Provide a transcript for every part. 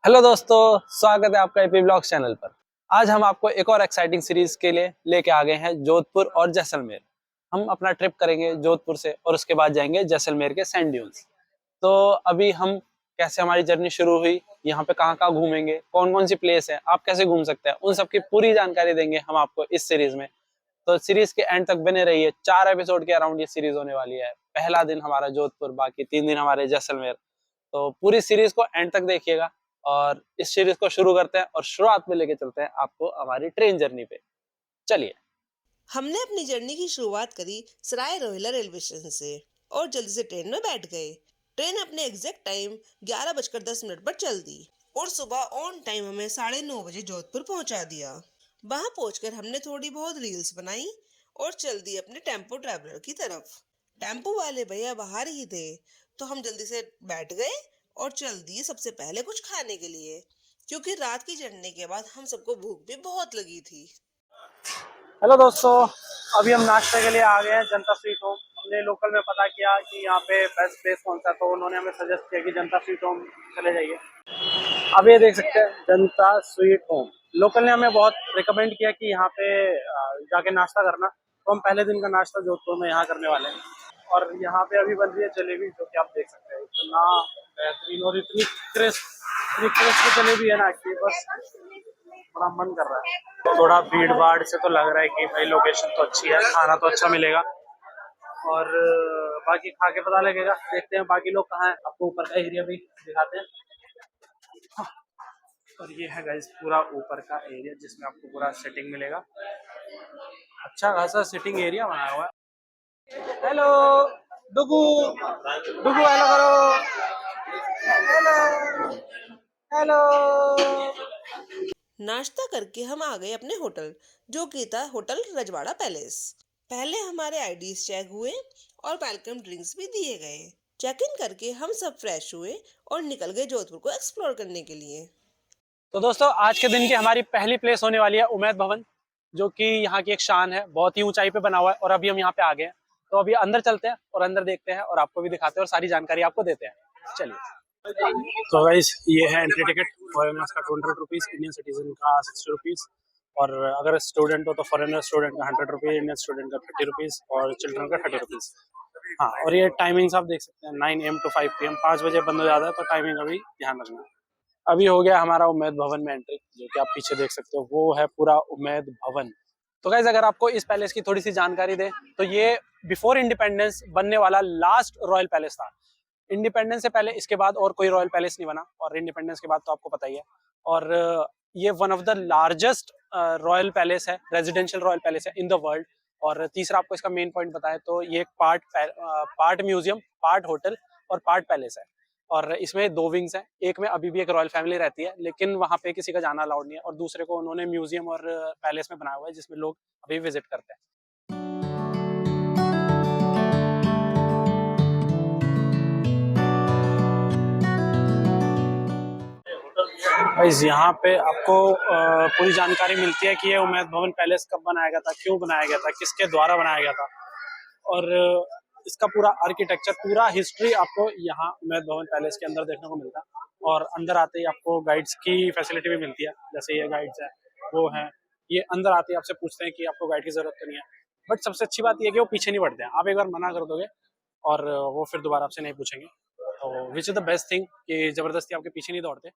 Hello दोस्तों, स्वागत है आपका एपी ब्लॉग्स चैनल पर। आज हम आपको एक और एक्साइटिंग सीरीज के लिए लेके आ गए हैं जोधपुर और जैसलमेर। हम अपना ट्रिप करेंगे जोधपुर से और उसके बाद जाएंगे जैसलमेर के सैंड ड्यून्स। तो अभी हम कैसे हमारी जर्नी शुरू हुई, यहाँ पे कहाँ कहाँ घूमेंगे, कौन कौन सी प्लेस है, आप कैसे घूम सकते हैं, उन सब की पूरी जानकारी देंगे हम आपको इस सीरीज में। तो सीरीज के एंड तक बने रहिए। 4 एपिसोड के अराउंड ये सीरीज होने वाली है। पहला दिन हमारा जोधपुर, बाकी 3 दिन हमारे जैसलमेर। तो पूरी सीरीज को एंड तक देखिएगा और इस सीरीज को शुरू करते हैं और शुरुआत में लेके चलते हैं आपको हमारी ट्रेन जर्नी पे। चलिए। हमने अपनी जर्नी की शुरुआत करी सराय रोहिला रेलवे स्टेशन से और जल्दी से ट्रेन में बैठ गए। ट्रेन अपने एग्जैक्ट टाइम 11:10 पर चल दी और सुबह ऑन टाइम हमें 9:30 बजे जोधपुर पहुंचा दिया। वहां पहुंचकर हमने थोड़ी बहुत रील्स बनाई और चल दी अपने टेम्पो ट्रैवलर की तरफ। टेम्पो वाले भैया बाहर ही थे तो हम जल्दी से बैठ गए और चल दिए सबसे पहले कुछ खाने के लिए, क्योंकि रात की जर्नी के बाद हम सबको भूख भी बहुत लगी थी। हेलो दोस्तों, अभी हम नाश्ते के लिए आ गए हैं जनता स्वीट होम। हमने लोकल में पता किया कि यहाँ पे बेस्ट प्लेस कौन सा है, तो उन्होंने हमें सजेस्ट किया कि जनता स्वीट होम चले जाइए। अब ये देख सकते हैं जनता स्वीट होम। लोकल ने हमें बहुत रिकमेंड किया कि यहाँ पे जाके नाश्ता करना, तो हम पहले दिन का नाश्ता जोधपुर में यहाँ करने वाले हैं। और यहाँ पे अभी बन रही है जलेबी, जो कि आप देख सकते हैं। इतना बेहतरीन और इतनी क्रिस्प जलेबी है ना कि बस बड़ा मन कर रहा है। थोड़ा भीड़ भाड़ से तो लग रहा है कि भाई लोकेशन तो अच्छी है, खाना तो अच्छा मिलेगा। और बाकी खा के पता लगेगा। देखते हैं बाकी लोग कहाँ हैं, आपको ऊपर का एरिया भी दिखाते हैं। और ये है गाइस पूरा ऊपर का एरिया, जिसमें आपको पूरा सेटिंग मिलेगा। अच्छा खासा सिटिंग एरिया बनाया हुआ है। हेलो डुगू, डुगू हेलो करो। Hello hello. नाश्ता करके हम आ गए अपने होटल, जो कि था होटल रजवाड़ा पैलेस। पहले हमारे आईडीज चेक हुए और वेलकम ड्रिंक्स भी दिए गए। चेक इन करके हम सब फ्रेश हुए और निकल गए जोधपुर को एक्सप्लोर करने के लिए। तो दोस्तों, आज के दिन की हमारी पहली प्लेस होने वाली है उमैद भवन, जो कि यहाँ की एक शान है। बहुत ही ऊंचाई पे बना हुआ है और अभी हम यहाँ पे आ गए हैं। तो अभी अंदर चलते हैं और अंदर देखते हैं और आपको भी दिखाते हैं और सारी जानकारी आपको देते हैं। चलिए। तो गाइस, ये है एंट्री टिकट। फॉरेनर्स का 200 रुपीज़, इंडियन सिटीजन का 60 रुपीज़। और अगर स्टूडेंट हो तो फॉरेनर स्टूडेंट का 100 रुपीज़, इंडियन स्टूडेंट का 30 रुपीज़ और चिल्ड्रन का 30 रुपीज़। हाँ, और ये टाइमिंग्स आप देख सकते हैं, 9 AM to 5 PM। 5 बजे बंद हो जाता है, तो टाइमिंग अभी ध्यान रखना है। अभी हो गया हमारा उम्मैद भवन में एंट्री, जो कि आप पीछे देख सकते हो, वो है पूरा उम्मैद भवन। तो गाइस, अगर आपको इस पैलेस की थोड़ी सी जानकारी दें तो ये बिफोर इंडिपेंडेंस बनने वाला लास्ट रॉयल पैलेस था। इंडिपेंडेंस से पहले इसके बाद और कोई रॉयल पैलेस नहीं बना, और इंडिपेंडेंस के बाद तो आपको पता ही है। और ये one of the largest royal palace है, रेजिडेंशियल रॉयल पैलेस है इन द वर्ल्ड। और तीसरा आपको इसका मेन पॉइंट बताए तो ये एक पार्ट म्यूजियम, पार्ट होटल और पार्ट पैलेस है। और इसमें 2 विंग्स हैं। एक में अभी भी एक रॉयल फैमिली रहती है, लेकिन वहाँ पे किसी का जाना अलाउड नहीं है, और दूसरे को उन्होंने म्यूजियम और पैलेस में बनाया हुआ है, जिसमें लोग अभी विजिट करते हैं। गाइस, यहाँ पे आपको पूरी जानकारी मिलती है कि ये उमैद भवन पैलेस कब बनाया गया था, क्यों बनाया गया था, किसके द्वारा बनाया गया था। और इसका पूरा आर्किटेक्चर, पूरा हिस्ट्री आपको यहाँ उमैद भवन पैलेस के अंदर देखने को मिलता है। और अंदर आते ही आपको गाइड्स की फैसिलिटी भी मिलती है, जैसे ये गाइड्स है, वो हैं। ये अंदर आते ही आपसे पूछते हैं कि आपको गाइड की जरूरत तो नहीं है। बट सबसे अच्छी बात यह है कि वो पीछे नहीं बढ़ते हैं। आप एक बार मना कर दोगे और वो फिर दोबारा आपसे नहीं पूछेंगे। तो which is the best thing कि जबरदस्ती आपके पीछे नहीं दौड़ते।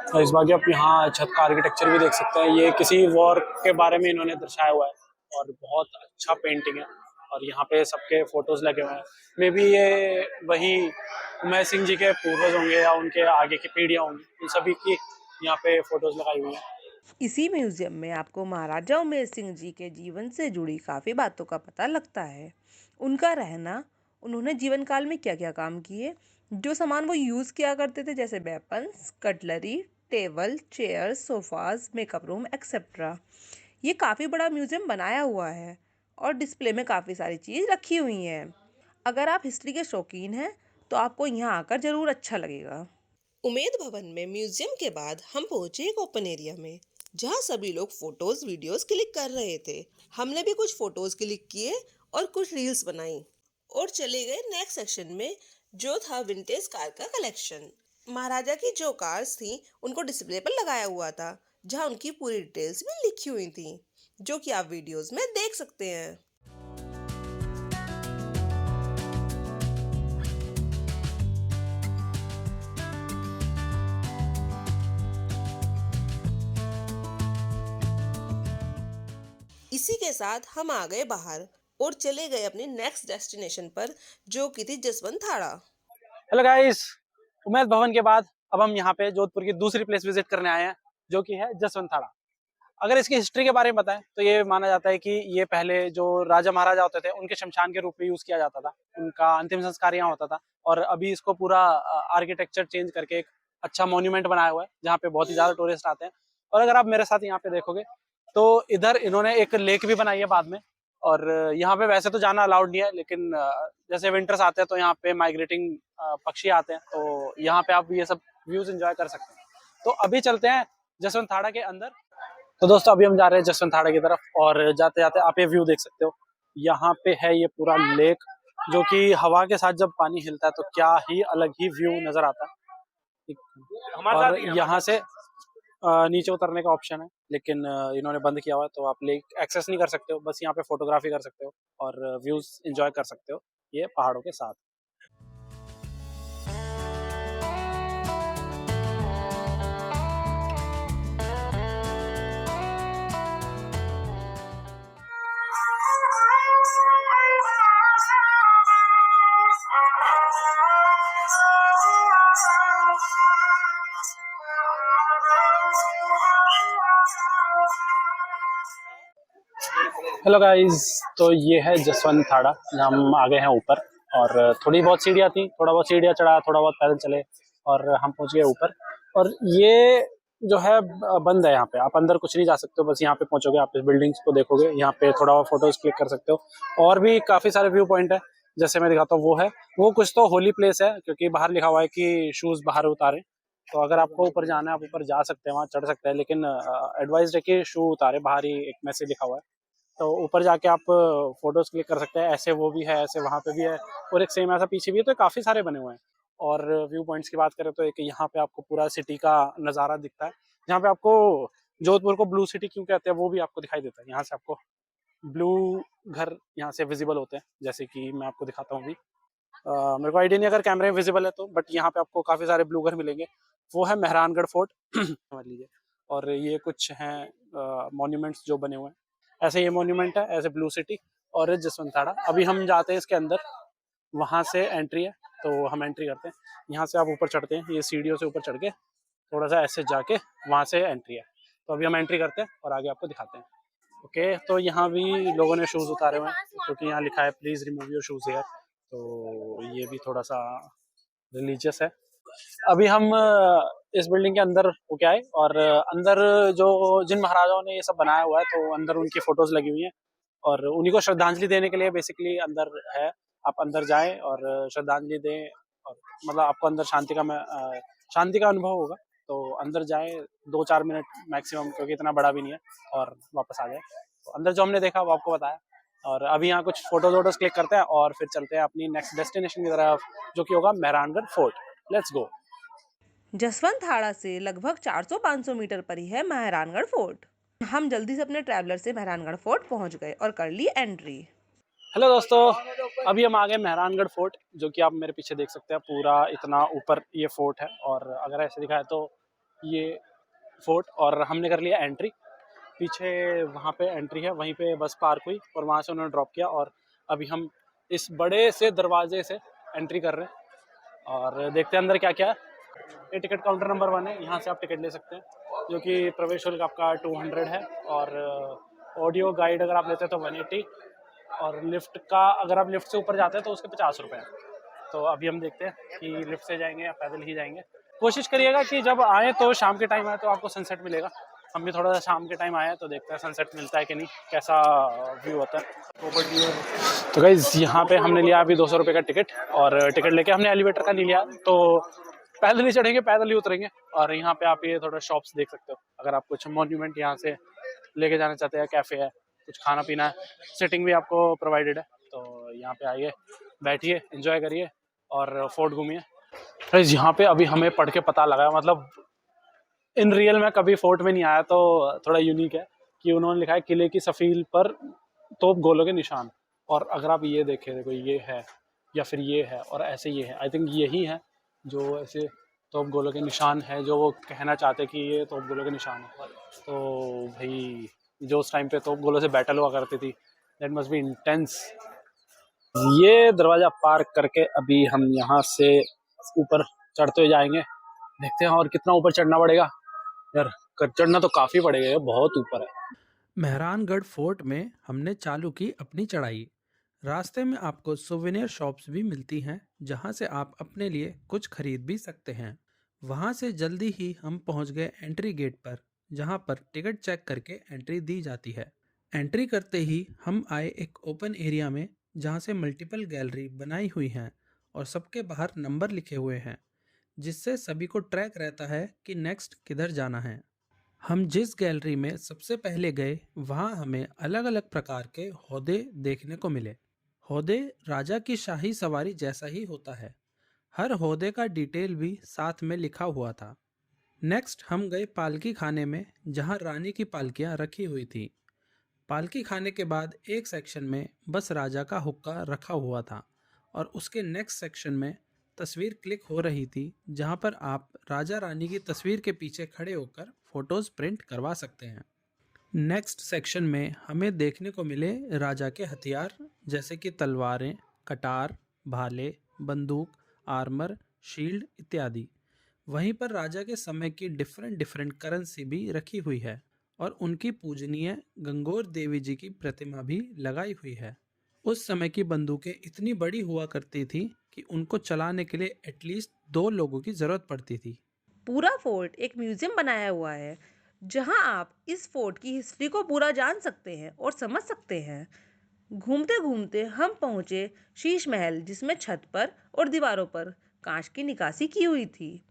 और इस बाकी आप यहाँ छत का आर्किटेक्चर भी देख सकते हैं। ये किसी वॉर के बारे में इन्होंने दर्शाया हुआ है और बहुत अच्छा पेंटिंग है। और यहाँ पे सबके फोटोज लगे हुए हैं। मे बी ये वही उमैद सिंह जी के पूर्वज होंगे या उनके आगे की पीढ़ियाँ होंगी, उन सभी की यहाँ पे फोटोज लगाई हुई हैं। इसी म्यूजियम में आपको महाराजा उमेर सिंह जी के जीवन से जुड़ी काफ़ी बातों का पता लगता है। उनका रहना, उन्होंने जीवन काल में क्या क्या काम किए, जो सामान वो यूज़ किया करते थे, जैसे weapons, cutlery, table, chair, sofas, makeup room etcetera. ये काफ़ी बड़ा म्यूजियम बनाया हुआ है और डिस्प्ले में काफ़ी सारी चीज़ रखी हुई हैं। अगर आप हिस्ट्री के शौकीन हैं तो आपको यहाँ आकर ज़रूर अच्छा लगेगा। उमेद भवन में म्यूजियम के बाद हम पहुंचे एक ओपन एरिया में, जहां सभी लोग फोटोज वीडियोस क्लिक कर रहे थे। हमने भी कुछ फोटोज क्लिक किए और कुछ रील्स बनाई और चले गए नेक्स्ट सेक्शन में, जो था विंटेज कार का कलेक्शन। महाराजा की जो कार्स थी उनको डिस्प्ले पर लगाया हुआ था, जहां उनकी पूरी डिटेल्स भी लिखी हुई थी, जो कि आप वीडियोस में देख सकते हैं। इसी के साथ हम आ गए बाहर और चले गए अपनी नेक्स्ट डेस्टिनेशन पर, जो कि थी जसवंत थाड़ा। हेलो गाइस, उमेद भवन के बाद अब हम यहाँ पे जोधपुर की दूसरी प्लेस विजिट करने आए हैं, जो कि है जसवंत थाड़ा। अगर इसकी हिस्ट्री के बारे में बताएं तो ये माना जाता है कि ये पहले जो राजा महाराजा होते थे उनके शमशान के रूप में यूज किया जाता था, उनका अंतिम संस्कार यहाँ होता था। और अभी इसको पूरा आर्किटेक्चर चेंज करके एक अच्छा मॉन्यूमेंट बनाया हुआ है, जहाँ पे बहुत ही ज्यादा टूरिस्ट आते हैं। और अगर आप मेरे साथ यहाँ पे देखोगे तो इधर इन्होंने एक लेक भी बनाई है बाद में। और यहाँ पे वैसे तो जाना अलाउड नहीं है, लेकिन जैसे विंटर्स आते हैं तो यहाँ पे माइग्रेटिंग पक्षी आते हैं, तो यहाँ पे आप ये सब व्यूज एंजॉय कर सकते हैं। तो अभी चलते हैं जसवंत थाड़ा के अंदर। तो दोस्तों अभी हम जा रहे हैं जसवंत थाड़ा की तरफ, और जाते जाते आप ये व्यू देख सकते हो। यहाँ पे है ये पूरा लेक, जो कि हवा के साथ जब पानी हिलता है तो क्या ही अलग ही व्यू नजर आता है। और यहाँ से नीचे उतरने का ऑप्शन है, लेकिन इन्होंने बंद किया हुआ है, तो आप लेक एक्सेस नहीं कर सकते हो, बस यहाँ पे फोटोग्राफी कर सकते हो और व्यूज एंजॉय कर सकते हो ये पहाड़ों के साथ। हेलो गाइस, तो ये है जसवंत थाड़ा, जहाँ हम आ गए हैं ऊपर। और थोड़ी बहुत सीढ़ियाँ थी, थोड़ा बहुत सीढ़ियाँ चढ़ा, थोड़ा बहुत पैदल चले और हम पहुंच गए ऊपर। और ये जो है बंद है, यहाँ पे आप अंदर कुछ नहीं जा सकते हो, बस यहाँ पे पहुंचोगे, आप इस बिल्डिंग्स को देखोगे, यहाँ पे थोड़ा बहुत फोटोज क्लिक कर सकते हो। और भी काफी सारे व्यू पॉइंट है, जैसे मैं दिखाता हूँ। वो कुछ तो होली प्लेस है, क्योंकि बाहर लिखा हुआ है कि शूज बाहर उतारे। तो अगर आपको ऊपर जाना है आप ऊपर जा सकते हैं, वहाँ चढ़ सकते हैं, लेकिन एडवाइज है कि शू उतारे, बाहर ही एक मैसेज लिखा हुआ है। तो ऊपर जाके आप फोटोज क्लिक कर सकते हैं, ऐसे वो भी है, ऐसे वहाँ पे भी है, और एक सेम ऐसा पीछे भी है। तो काफी सारे बने हुए हैं। और व्यू पॉइंट्स की बात करें तो एक यहाँ पे आपको पूरा सिटी का नज़ारा दिखता है, जहाँ पे आपको जोधपुर को ब्लू सिटी क्यों कहते हैं वो भी आपको दिखाई देता है। यहाँ से आपको ब्लू घर यहाँ से विजिबल होते हैं, जैसे कि मैं आपको दिखाता हूँ अभी। मेरे को आइडिया नहीं अगर कैमरे में विजिबल है तो, बट यहाँ पे आपको काफी सारे ब्लू घर मिलेंगे। वो है मेहरानगढ़ फोर्ट समझ लीजिए। और ये कुछ हैं मॉन्यूमेंट्स जो बने हुए हैं, ऐसे ये मॉन्यूमेंट है, ऐसे ब्लू सिटी और जसवंत थाड़ा। अभी हम जाते हैं इसके अंदर, वहां से एंट्री है, तो हम एंट्री करते हैं। यहाँ से आप ऊपर चढ़ते हैं, ये सीढ़ियों से ऊपर चढ़ के थोड़ा सा ऐसे जाके वहां से एंट्री है। तो अभी हम एंट्री करते हैं और आगे आपको दिखाते हैं। ओके, तो यहाँ भी लोगों ने शूज उतारे हुए हैं, क्योंकि यहाँ लिखा है please remove your shoes here. तो ये भी थोड़ा सा रिलीजियस है। अभी हम इस बिल्डिंग के अंदर होके आए, और अंदर जो जिन महाराजाओं ने ये सब बनाया हुआ है, तो अंदर उनकी फोटोज लगी हुई हैं, और उन्हीं को श्रद्धांजलि देने के लिए बेसिकली अंदर है। आप अंदर जाएं और श्रद्धांजलि दें, और मतलब आपको अंदर शांति का अनुभव होगा। तो अंदर जाएं, 2-4 मिनट मैक्सिमम, क्योंकि इतना बड़ा भी नहीं है, और वापस आ जाए। तो अंदर जो हमने देखा वो आपको बताया। और अभी यहाँ कुछ फोटोज वोटोज क्लिक करते हैं और फिर चलते हैं अपनी नेक्स्ट डेस्टिनेशन की तरफ, जो कि होगा Mehrangarh fort. Let's go. Jaswant Thada से लगभग 400-500 मीटर पर ही है मेहरानगढ़ फोर्ट। हम जल्दी से अपने ट्रैवलर से मेहरानगढ़ फोर्ट पहुंच गए और कर ली एंट्री। हेलो दोस्तों, अभी हम आ गए मेहरानगढ़ फोर्ट, जो कि आप मेरे पीछे देख सकते हैं। पूरा इतना ऊपर ये फोर्ट है, और अगर ऐसे दिखाए तो ये फोर्ट, और हमने कर लिया एंट्री। पीछे वहाँ पे एंट्री है, वहीं पे बस पार्क हुई और वहाँ से उन्होंने ड्रॉप किया। और अभी हम इस बड़े से दरवाजे से एंट्री कर रहे हैं और देखते हैं अंदर क्या क्या है। ये टिकट काउंटर नंबर 1 है, यहाँ से आप टिकट ले सकते हैं, जो कि प्रवेश शुल्क आपका 200 है। और ऑडियो गाइड अगर आप लेते हैं तो 180, और लिफ्ट का अगर आप लिफ्ट से ऊपर जाते हैं तो उसके 50 रुपये हैं। तो अभी हम देखते हैं कि लिफ्ट से जाएंगे या पैदल ही जाएंगे। कोशिश करिएगा कि जब आए तो शाम के टाइम आए तो आपको सनसेट मिलेगा। हम भी थोड़ा सा शाम के टाइम आए हैं, तो देखते हैं सनसेट मिलता है कि नहीं, कैसा व्यू होता है। तो गाइस यहाँ पे हमने लिया अभी 200 रुपये का टिकट, और टिकट लेके हमने एलिवेटर का नहीं लिया। तो पैदल ही चढ़ेंगे, पैदल ही उतरेंगे। और यहाँ पे आप ये थोड़ा शॉप्स देख सकते हो, अगर आप कुछ मॉन्यूमेंट यहाँ से लेके जाना चाहते हैं, कैफे है, कुछ खाना पीना है, सिटिंग भी आपको प्रोवाइडेड है। तो यहाँ पे आइए, बैठिए, एंजॉय करिए और फोर्ट घूमिए। गाइस यहाँ पे अभी हमें पढ़ के पता लगा, मतलब इन रियल में कभी फोर्ट में नहीं आया तो थोड़ा यूनिक है कि उन्होंने लिखा है किले की सफील पर तोप गोलों के निशान। और अगर आप ये देखें, देखो ये है या फिर ये है और ऐसे ये है, आई थिंक यही है जो ऐसे तोप गोलों के निशान है, जो वो कहना चाहते कि ये तोप गोलों के निशान है। तो भाई जो उस टाइम पे तोप गोलों से बैटल हुआ करती थी, दैट मस्ट बी इंटेंस। ये दरवाजा पार करके अभी हम यहाँ से ऊपर चढ़ते हुए जाएंगे, देखते हैं और कितना ऊपर चढ़ना पड़ेगा। यार चढ़ना तो काफी पड़ेगा, ये बहुत ऊपर है। मेहरानगढ़ फोर्ट में हमने चालू की अपनी चढ़ाई। रास्ते में आपको सोवेनियर शॉप्स भी मिलती हैं जहां से आप अपने लिए कुछ खरीद भी सकते हैं। वहां से जल्दी ही हम पहुंच गए एंट्री गेट पर, जहां पर टिकट चेक करके एंट्री दी जाती है। एंट्री करते ही हम आए एक ओपन एरिया में जहां से मल्टीपल गैलरी बनाई हुई हैं और सबके बाहर नंबर लिखे हुए हैं, जिससे सभी को ट्रैक रहता है कि नेक्स्ट किधर जाना है। हम जिस गैलरी में सबसे पहले गए वहाँ हमें अलग अलग प्रकार के हौदे देखने को मिले। हौदे राजा की शाही सवारी जैसा ही होता है। हर हौदे का डिटेल भी साथ में लिखा हुआ था। नेक्स्ट हम गए पालकी खाने में, जहाँ रानी की पालकियाँ रखी हुई थी। पालकी खाने के बाद एक सेक्शन में बस राजा का हुक्का रखा हुआ था और उसके नेक्स्ट सेक्शन में तस्वीर क्लिक हो रही थी, जहां पर आप राजा रानी की तस्वीर के पीछे खड़े होकर फोटोज प्रिंट करवा सकते हैं। नेक्स्ट सेक्शन में हमें देखने को मिले राजा के हथियार, जैसे कि तलवारें, कटार, भाले, बंदूक, आर्मर, शील्ड इत्यादि। वहीं पर राजा के समय की डिफरेंट डिफरेंट करेंसी भी रखी हुई है और उनकी पूजनीय गंगोर देवी जी की प्रतिमा भी लगाई हुई है। उस समय की बंदूकें इतनी बड़ी हुआ करती थी कि उनको चलाने के लिए एटलीस्ट 2 लोगों की जरूरत पड़ती थी। पूरा फोर्ट एक म्यूजियम बनाया हुआ है जहां आप इस फोर्ट की हिस्ट्री को पूरा जान सकते हैं और समझ सकते हैं। घूमते घूमते हम पहुंचे शीश महल, जिसमें छत पर और दीवारों पर कांच की निकासी की हुई थी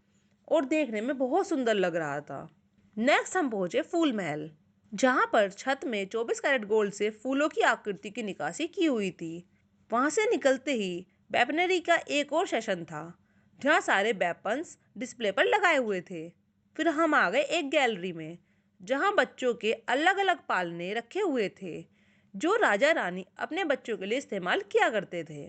और देखने में बहुत सुंदर लग रहा था। नेक्स्ट हम पहुंचे फूल महल, जहां पर छत में 24 कैरेट गोल्ड से फूलों की आकृति की निकासी की हुई थी। वहां से निकलते ही वेपनरी का एक और सेशन था, जहां सारे वेपन्स डिस्प्ले पर लगाए हुए थे। फिर हम आ गए एक गैलरी में, जहां बच्चों के अलग अलग पालने रखे हुए थे, जो राजा रानी अपने बच्चों के लिए इस्तेमाल किया करते थे।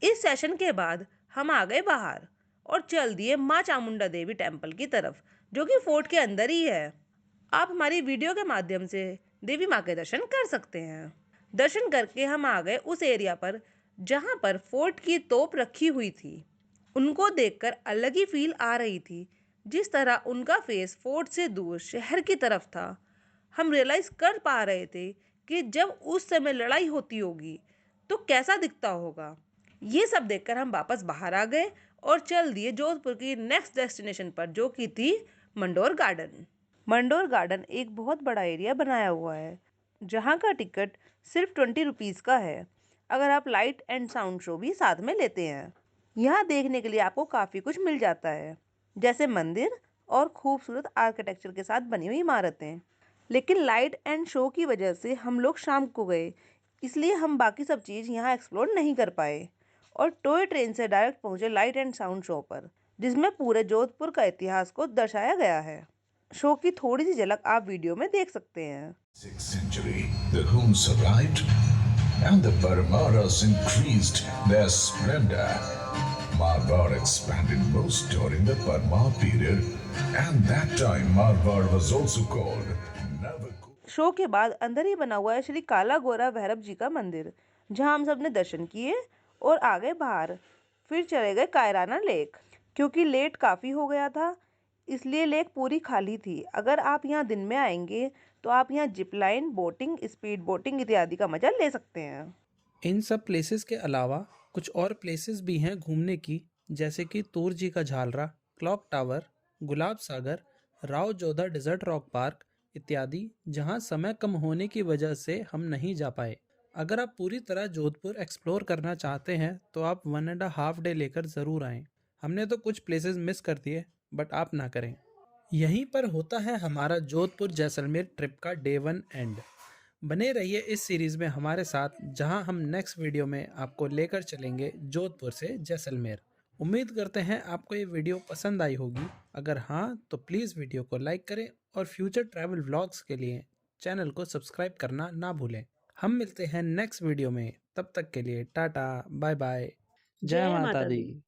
इस सेशन के बाद हम आ गए बाहर और चल दिए माँ चामुंडा देवी टेम्पल की तरफ, जो कि फोर्ट के अंदर ही है। आप हमारी वीडियो के माध्यम से देवी माँ के दर्शन कर सकते हैं। दर्शन करके हम आ गए उस एरिया पर जहाँ पर फोर्ट की तोप रखी हुई थी। उनको देखकर अलग ही फील आ रही थी। जिस तरह उनका फेस फोर्ट से दूर शहर की तरफ था, हम रियलाइज कर पा रहे थे कि जब उस समय लड़ाई होती होगी तो कैसा दिखता होगा। ये सब देखकर हम वापस बाहर आ गए और चल दिए जोधपुर की नेक्स्ट डेस्टिनेशन पर, जो कि थी मंडोर गार्डन। मंडोर गार्डन एक बहुत बड़ा एरिया बनाया हुआ है, जहाँ का टिकट सिर्फ 20 रुपीज़ का है, अगर आप लाइट एंड साउंड शो भी साथ में लेते हैं। यहाँ देखने के लिए आपको काफ़ी कुछ मिल जाता है, जैसे मंदिर और खूबसूरत आर्किटेक्चर के साथ बनी हुई इमारतें। लेकिन लाइट एंड शो की वजह से हम लोग शाम को गए, इसलिए हम बाकी सब चीज़ यहाँ एक्सप्लोर नहीं कर पाए और टॉय ट्रेन से डायरेक्ट पहुँचे लाइट एंड साउंड शो पर, जिसमें पूरे जोधपुर का इतिहास को दर्शाया गया है। शो की थोड़ी सी झलक आप वीडियो में देख सकते हैं। 6th century, the Huns arrived and the Paramaras increased their splendor. Marwar expanded most during the Parmar period, and that time Marwar was also called Navakot. Show के बाद अंदर ही बना हुआ है श्री काला गोरा भैरव जी का मंदिर, जहां हम सब ने दर्शन किए और आ गए बाहर। फिर चले गए कायराना लेक, क्योंकि लेट काफ़ी हो गया था, इसलिए लेक पूरी खाली थी। अगर आप यहाँ दिन में आएंगे तो आप यहाँ zip line, boating, speed boating इत्यादि का मजा ले सकते हैं। इन सब प्लेसेस के अलावा कुछ और प्लेसेस भी हैं घूमने की, जैसे कि तूर जी का Jhalra, clock tower, Gulab Sagar, Rao Jodha desert rock park इत्यादि, जहां समय कम होने की वजह से हम नहीं जा पाए। अगर आप पूरी तरह जोधपुर एक्सप्लोर करना चाहते हैं तो आप 1.5 डे लेकर ज़रूर आएं। हमने तो कुछ प्लेसेस मिस कर दिए, बट आप ना करें। यहीं पर होता है हमारा जोधपुर जैसलमेर ट्रिप का डे 1 एंड। बने रहिए इस सीरीज़ में हमारे साथ, जहां हम नेक्स्ट वीडियो में आपको लेकर चलेंगे जोधपुर से जैसलमेर। उम्मीद करते हैं आपको ये वीडियो पसंद आई होगी। अगर हाँ तो प्लीज़ वीडियो को लाइक करें और फ्यूचर ट्रैवल व्लॉग्स के लिए चैनल को सब्सक्राइब करना ना भूलें। हम मिलते हैं नेक्स्ट वीडियो में, तब तक के लिए टाटा बाय बाय, जय माता दी।